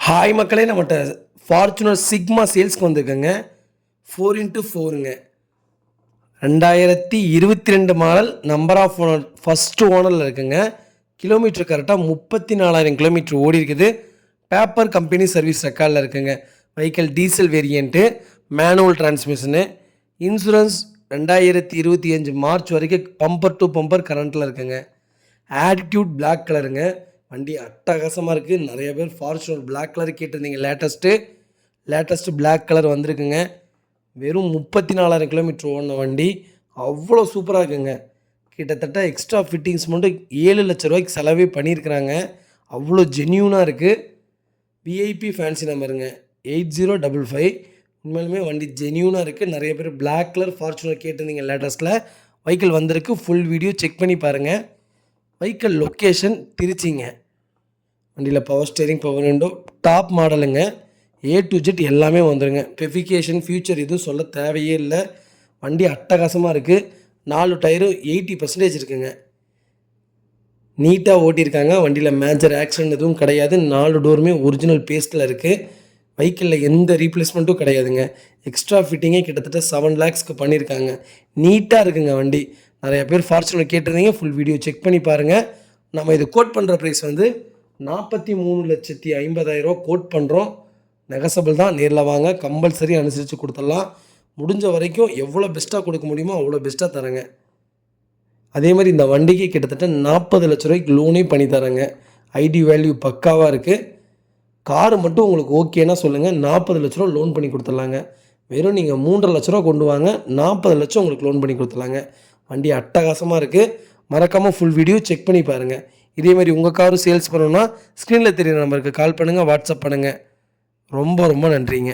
Hi மக்களே, நம்மகிட்ட Fortuner Sigma சேல்ஸ்க்கு வந்திருக்குங்க. 4x4ங்க. 2022 model, number of owner first ஓனரில் இருக்குங்க. கிலோமீட்டர் கரெக்டாக 34,000 கிலோமீட்டர் ஓடி இருக்குது. பேப்பர் கம்பெனி சர்வீஸ் ரெக்கார்டில் இருக்குங்க. Vehicle diesel variant, manual transmission. Insurance 2025 March வரைக்கும் பம்பர் டு பம்பர் கரண்ட்டில் இருக்குங்க. ஆட்டிடியூட் பிளாக் கலருங்க. வண்டி அட்டகாசமாக இருக்குது. நிறைய பேர் ஃபார்ச்சுனர் பிளாக் கலர் கேட்டிருந்தீங்க. லேட்டஸ்ட்டு பிளாக் கலர் வந்திருக்குங்க. வெறும் 34,000 கிலோமீட்டர் ஓடின வண்டி. அவ்வளோ சூப்பராக இருக்குங்க. கிட்டத்தட்ட எக்ஸ்ட்ரா ஃபிட்டிங்ஸ் மட்டும் 7 லட்ச ரூபாய்க்கு செலவே பண்ணியிருக்கிறாங்க. அவ்வளோ ஜென்யூனாக இருக்குது. விஐபி ஃபேன்சி நம்பருங்க 8055. உண்மையிலுமே வண்டி ஜென்யூனாக இருக்குது. நிறைய பேர் பிளாக் கலர் ஃபார்ச்சுனர் கேட்டிருந்தீங்க. லேட்டஸ்ட்டில் வெஹிக்கிள் வந்திருக்கு. ஃபுல் வீடியோ செக் பண்ணி பாருங்கள். வெஹிக்கிள் லொக்கேஷன் திருச்சிங்க. வண்டியில் power steering, power window, top மாடலுங்க. A to Z எல்லாமே வந்துடுங்க. ஸ்பெசிஃபிகேஷன் ஃபியூச்சர் எதுவும் சொல்ல தேவையே இல்லை. வண்டி அட்டகாசமாக இருக்குது. 4 டயரும் 80% இருக்குங்க. நீட்டாக ஓட்டியிருக்காங்க. வண்டியில் மேஜர் ஆக்சிடென்ட் எதுவும் கிடையாது. 4 டோருமே ஒரிஜினல் பேஸ்ட்டில் இருக்குது. வெஹிக்கிளில் எந்த ரீப்ளேஸ்மெண்ட்டும் கிடையாதுங்க. எக்ஸ்ட்ரா ஃபிட்டிங்கே கிட்டத்தட்ட 7 lakhsக்கு பண்ணியிருக்காங்க. நீட்டாக இருக்குங்க வண்டி. நிறைய பேர் ஃபார்ச்சுனர் கேட்டிருந்தீங்க. ஃபுல் வீடியோ செக் பண்ணி பாருங்கள். நம்ம இது கோட் பண்ணுற ப்ரைஸ் வந்து 43,50,000 கோட் பண்ணுறோம். நெகசபிள் தான். நேரில் வாங்க, கம்பல்சரி அனுசரித்து கொடுத்துடலாம். முடிஞ்ச வரைக்கும் எவ்வளோ பெஸ்ட்டாக கொடுக்க முடியுமோ அவ்வளோ பெஸ்ட்டாக தரேங்க. அதே மாதிரி இந்த வண்டிக்கு கிட்டத்தட்ட 40 லட்ச ரூபாய்க்கு லோனே பண்ணி தரேங்க. ஐடி வேல்யூ பக்காவாக இருக்குது. காரு மட்டும் உங்களுக்கு ஓகேன்னா சொல்லுங்கள், 40 லட்ச ரூபா லோன் பண்ணி கொடுத்துடலாங்க. வெறும் நீங்கள் 3.5 லட்ச ரூபா கொண்டு வாங்க, 40 லட்சம் உங்களுக்கு லோன் பண்ணி கொடுத்துடலாங்க. வண்டி அட்டகாசமாக இருக்குது. மறக்காமல் ஃபுல் வீடியோ செக் பண்ணி பாருங்கள். இதேமாதிரி உங்கள் காரும் சேல்ஸ் பண்ணணுன்னா ஸ்க்ரீனில் தெரியுற நம்பருக்கு கால் பண்ணுங்கள், வாட்ஸ்அப் பண்ணுங்கள். ரொம்ப ரொம்ப நன்றிங்க.